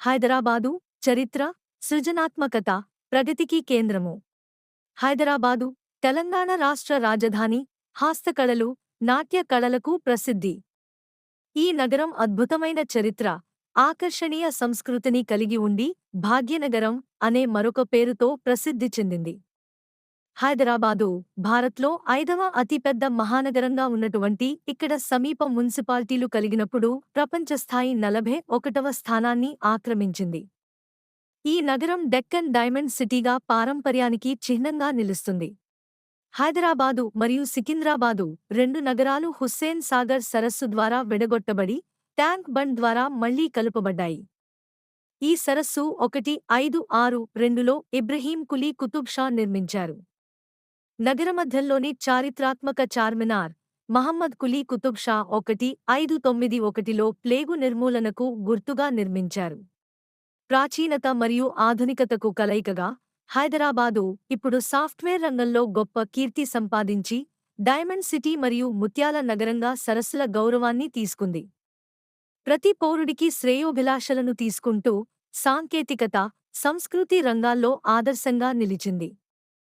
హైదరాబాదు చరిత్ర, సృజనాత్మకత, ప్రగతికి కేంద్రము. హైదరాబాదు తెలంగాణ రాష్ట్ర రాజధాని, హస్తకళలు, నాట్య కళలకు ప్రసిద్ధి. ఈ నగరం అద్భుతమైన చరిత్ర, ఆకర్షణీయ సంస్కృతిని కలిగి ఉండి భాగ్యనగరం అనే మరొక పేరుతో ప్రసిద్ధి చెందింది. హైదరాబాదు భారత్లో 5వ అతిపెద్ద మహానగరంగా ఉన్నటువంటి ఇక్కడ సమీప మున్సిపాలిటీలు కలిగినప్పుడు ప్రపంచస్థాయి 41వ స్థానాన్ని ఆక్రమించింది. ఈ నగరం డెక్కన్ డైమండ్ సిటీగా పారంపర్యానికి చిహ్నంగా నిలుస్తుంది. హైదరాబాదు మరియు సికింద్రాబాదు రెండు నగరాలు హుస్సేన్ సాగర్ సరస్సు ద్వారా విడగొట్టబడి ట్యాంక్ బండ్ ద్వారా మళ్లీ కలుపబడ్డాయి. ఈ సరస్సు 1562లో ఇబ్రహీం కులీ కుతుబ్ షా నిర్మించారు. నగరమధ్యంలోని చారిత్రాత్మక చార్మినార్ మహమ్మద్ కులీ కుతుబ్ షా 1591లో ప్లేగు నిర్మూలనకు గుర్తుగా నిర్మించారు. ప్రాచీనత మరియు ఆధునికతకు కలయికగా హైదరాబాదు ఇప్పుడు సాఫ్ట్వేర్ రంగంలో గొప్ప కీర్తి సంపాదించి డైమండ్ సిటీ మరియు ముత్యాల నగరంగా సరస్సుల గౌరవాన్ని తీసుకుంది. ప్రతి పౌరుడికి శ్రేయోభిలాషలను తీసుకుంటూ సాంకేతికత, సంస్కృతి రంగాల్లో ఆదర్శంగా నిలిచింది.